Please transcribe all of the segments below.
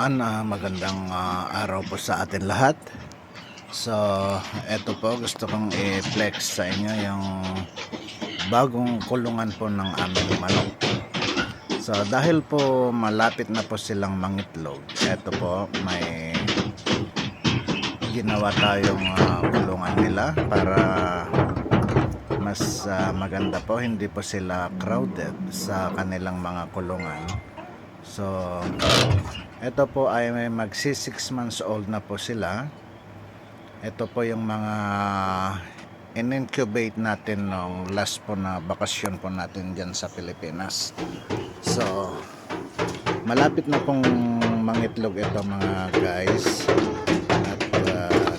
kabataan, magandang araw po sa atin lahat. So, eto po, gusto kong i-flex sa inyo yung bagong kulungan po ng aming manok. So, dahil po malapit na po silang mangitlog, eto po, may ginawa tayong kulungan nila para mas maganda po, hindi po sila crowded sa kanilang mga kulungan. So, ito po ay may magsi 6 months old na po sila. Ito po yung mga in-incubate natin nung last po na bakasyon po natin dyan sa Pilipinas. So, malapit na pong mangitlog ito mga guys. At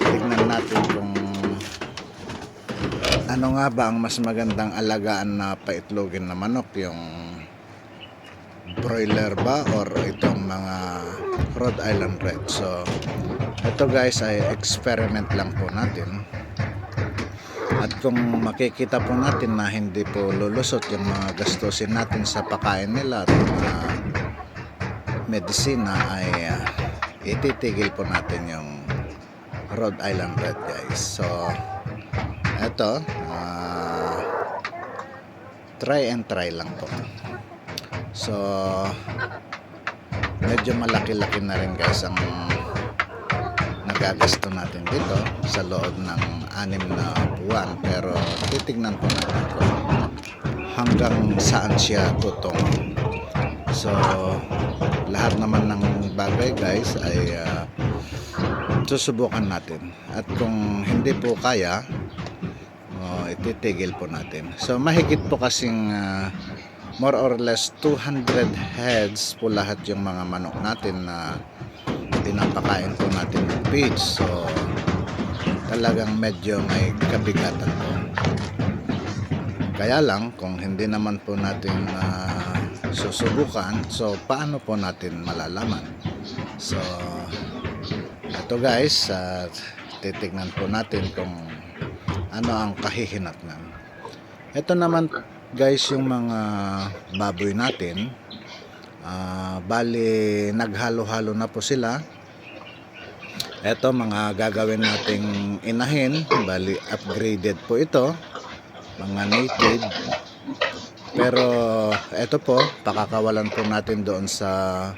tignan natin kung ano nga ba ang mas magandang alagaan na paitlogin na manok, yung broiler ba or itong mga Rhode Island Red. So ito guys ay experiment lang po natin, at kung makikita po natin na hindi po lulusot yung mga gastusin natin sa pagkain nila at mga medisina, ay ititigil po natin yung Rhode Island Red guys. So ito try and try lang po. So medyo malaki-laki na rin guys ang nagagasto natin dito sa loob ng 6 na buwan, pero titignan po natin kung hanggang saan siya tutungo. So lahat naman ng bagay guys ay susubukan natin, at kung hindi po kaya, ititigil po natin. So mahigit po kasing more or less 200 heads po lahat yung mga manok natin na pinapakain po natin ng feed. So talagang medyo may kabigatan po. Kaya lang kung hindi naman po natin susubukan, so paano po natin malalaman? So ito guys, titignan po natin kung ano ang kahihinatnan. Ito naman guys yung mga baboy natin, bali naghalo-halo na po sila. Ito mga gagawin nating inahin, bali upgraded po ito, mga native. Pero ito po, pakakawalan po natin doon sa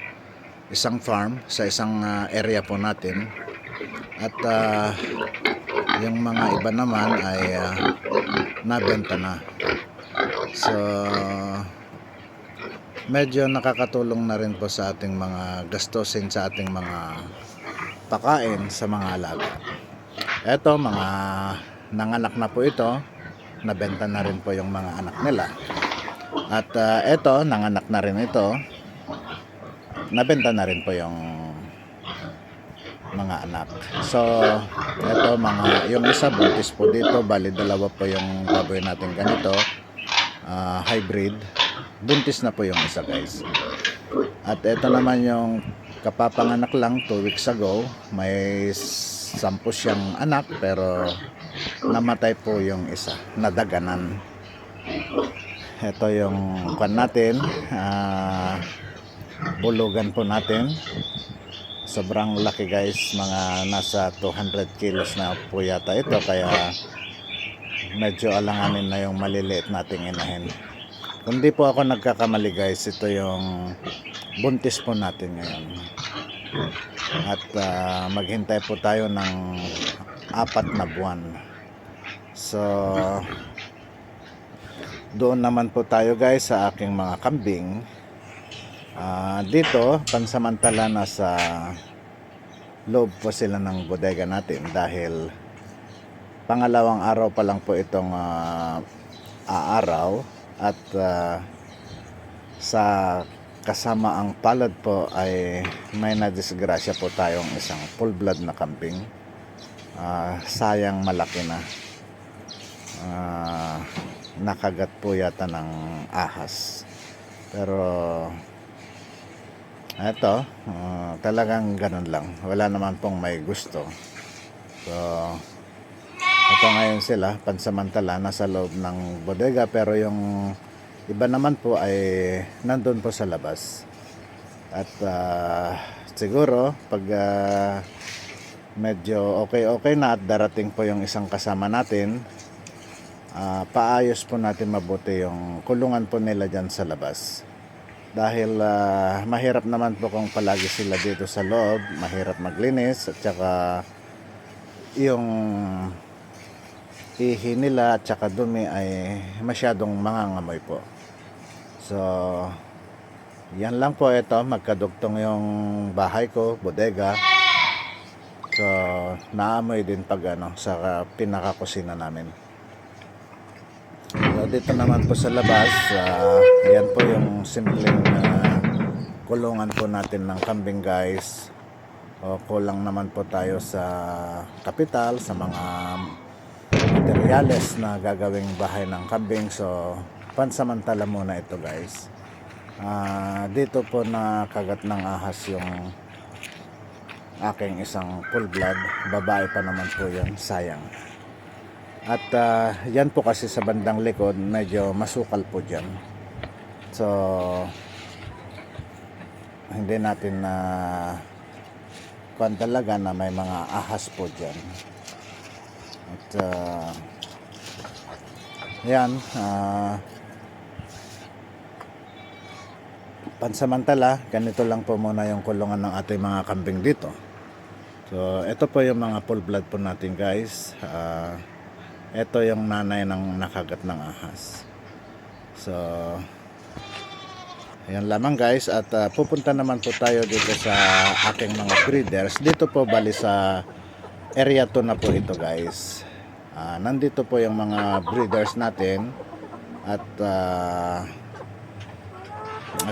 isang farm, sa isang area po natin. At yung mga iba naman ay nabenta na. So medyo nakakatulong na rin po sa ating mga gastusin sa ating mga pakain sa mga alaga. Eto, mga nanganak na po ito, nabenta na rin po yung mga anak nila. At eto, nanganak na rin ito, nabenta na rin po yung mga anak. So eto, yung isa buntis po dito, bali dalawa po yung baboy natin ganito, hybrid. Buntis na po yung isa guys. At ito naman yung kapapanganak lang 2 weeks ago. May 10 siyang anak, pero namatay po yung isa, nadaganan. Ito yung kwan natin, bulugan po natin. Sobrang laki guys, mga nasa 200 kilos na po yata ito, kaya medyo alanganin na yung maliliit nating inahin. Kung di po ako nagkakamali guys, ito yung buntis po natin ngayon. At maghintay po tayo ng 4 na buwan. So doon naman po tayo guys sa aking mga kambing. Dito pansamantala na sa loob po sila ng bodega natin, dahil pangalawang araw pa lang po itong aaraw. At sa kasama ang palad po ay may nadisgrasya po tayong isang full blood na kambing. Sayang, malaki na, nakagat po yata ng ahas. Pero eto, talagang ganun lang, wala naman pong may gusto. So ito ngayon sila, pansamantala nasa loob ng bodega, pero yung iba naman po ay nandun po sa labas. At siguro pag medyo okay na at darating po yung isang kasama natin, paayos po natin mabuti yung kulungan po nila dyan sa labas. Dahil mahirap naman po kung palagi sila dito sa loob, mahirap maglinis at saka yung ihi nila at saka dumi ay masyadong mangangamoy po. So yan lang po, ito magkadugtong yung bahay ko, bodega. So naamoy din pag sa pinakakusina namin. So dito naman po sa labas, yan po yung simpleng kulungan po natin ng kambing guys. O kulang naman po tayo sa kapital, sa mga materyales na gagawing bahay ng kambing. So pansamantala muna ito guys. Dito po nakagat ng ahas yung aking isang full blood, babae pa naman po yun, sayang. At yan po kasi sa bandang likod medyo masukal po dyan. So hindi natin na kuwan talaga na may mga ahas po dyan. At yan, pansamantala ganito lang po muna yung kulungan ng ating mga kambing dito. So ito po yung mga full blood po natin guys. Ito yung nanay ng nakagat ng ahas. So ayan lamang guys, at pupunta naman po tayo dito sa aking mga breeders. Dito po bali sa area 2 na po ito guys. Nandito po yung mga breeders natin. At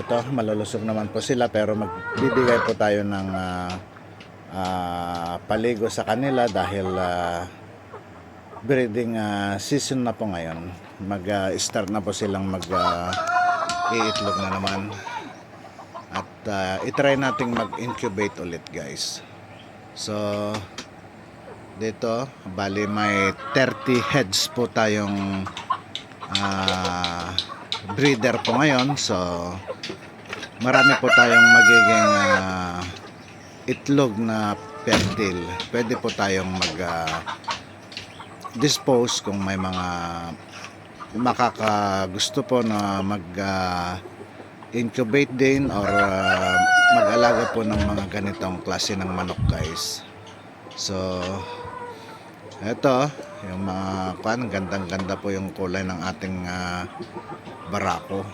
ito malulusog naman po sila, pero magbibigay po tayo ng paligo sa kanila dahil breeding season na po ngayon. Mag-start na po silang iitlog na naman. At itry nating mag-incubate ulit guys. So dito bali may 30 heads po tayong breeder po ngayon. So marami po tayong magiging itlog na fertile. Pwede po tayong dispose kung may mga makakagusto po na incubate din or mag-alaga po ng mga ganitong klase ng manok guys. So eto yung mga gandang-ganda po yung kulay ng ating barako.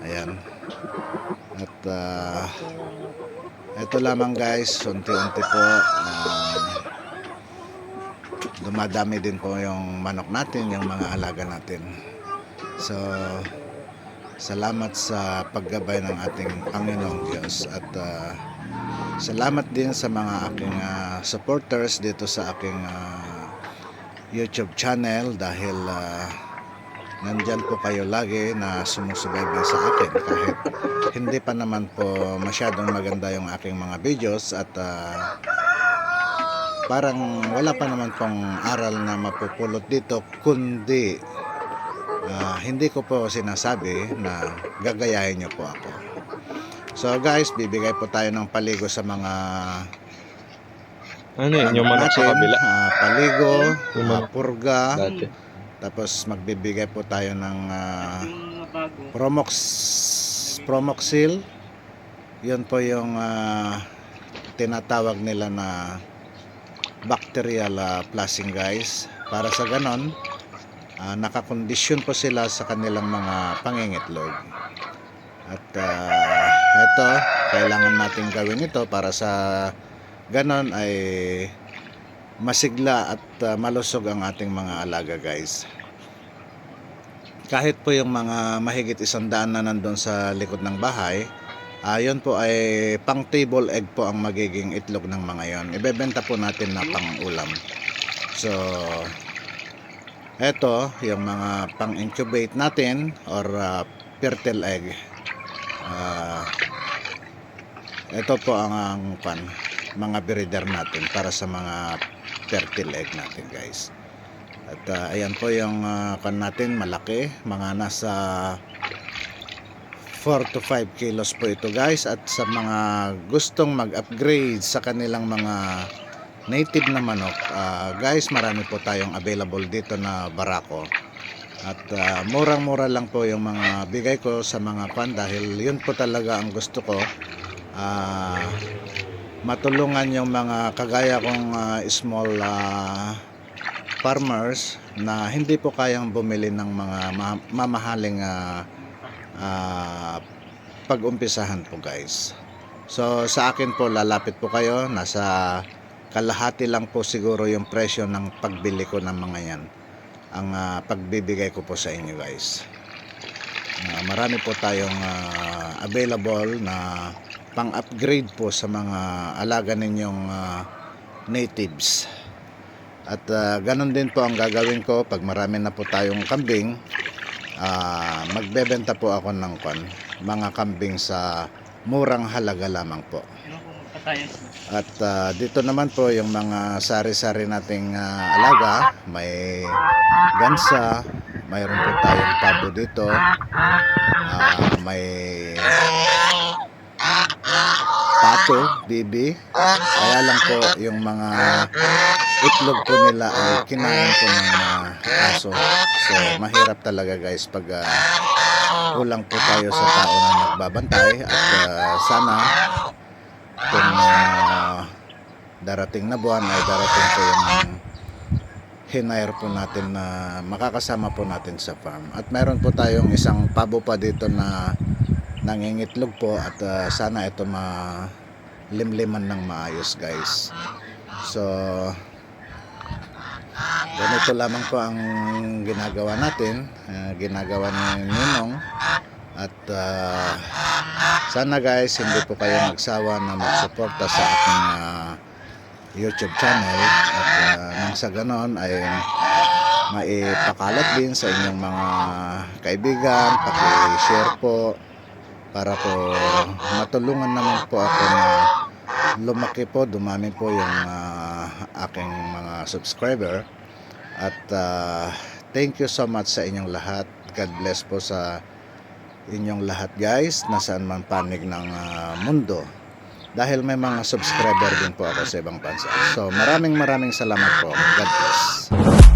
Ayan. At ito lamang guys, unti-unti po dumadami din po yung manok natin, yung mga alaga natin. So salamat sa paggabay ng ating Panginoong Diyos. At salamat din sa mga aking supporters dito sa aking YouTube channel, dahil nandyan po kayo lagi na sumusubaybay sa akin kahit hindi pa naman po masyadong maganda yung aking mga videos. At parang wala pa naman pong aral na mapupulot dito, kundi hindi ko po sinasabi na gagayahin nyo po ako. So guys, bibigay po tayo ng paligo sa mga yung manok sa kabila. Paligo, purga. Dati. Tapos magbibigay po tayo ng Promoxil. Yun po yung tinatawag nila na bacterial flushing guys. Para sa ganon, nakakondisyon po sila sa kanilang mga pangingitlog. At ito, kailangan natin gawin ito para sa ganon ay masigla at malusog ang ating mga alaga guys. Kahit po yung mga mahigit 100 na nandun sa likod ng bahay, yun po ay pang table egg po ang magiging itlog ng mga yon. Ibebenta po natin na pang ulam. So eto yung mga pang incubate natin or fertile egg. Ito po ang mga breeder natin para sa mga fertile egg natin guys. At ayan po yung natin malaki, mga nasa 4 to 5 kilos po ito guys, at sa mga gustong mag-upgrade sa kanilang mga native na manok, guys, marami po tayong available dito na barako. At murang-mura lang po yung mga bigay ko sa mga pan, dahil yun po talaga ang gusto ko, matulungan yung mga kagaya kong small farmers na hindi po kayang bumili ng mga mamahaling pag-umpisahan po guys. So sa akin po, lalapit po kayo, nasa kalahati lang po siguro yung presyo ng pagbili ko ng mga yan ang pagbibigay ko po sa inyo guys. Marami po tayong available na pang-upgrade po sa mga alaga ninyong natives. At ganun din po ang gagawin ko pag marami na po tayong kambing. Magbebenta po ako ng mga kambing sa murang halaga lamang po. At dito naman po yung mga sari-sari nating alaga, may gansa, mayroon po tayong pabo dito, may pato, bibi. Kaya lang po yung mga itlog po nila ay kinain po ng aso. So mahirap talaga guys pag kulang po tayo sa tao na nagbabantay. At sana kung darating na buwan ay darating po yung hinire po natin na makakasama po natin sa farm. At meron po tayong isang pabo pa dito na nangingitlog po, at sana ito malimliman ng maayos guys. So ganito lamang po ang ginagawa natin, ginagawa ni Ninong. At sana guys, hindi po kayo magsawa na magsuporta sa aking YouTube channel, at nang sa ganon ay maipakalat din sa inyong mga kaibigan, paki-share po para po matulungan naman po ako na lumaki po, dumami po yung aking mga subscriber. At thank you so much sa inyong lahat. God bless po sa inyong lahat guys, nasaan man panig ng mundo, dahil may mga subscriber din po ako sa ibang bansa. So maraming salamat po. God bless.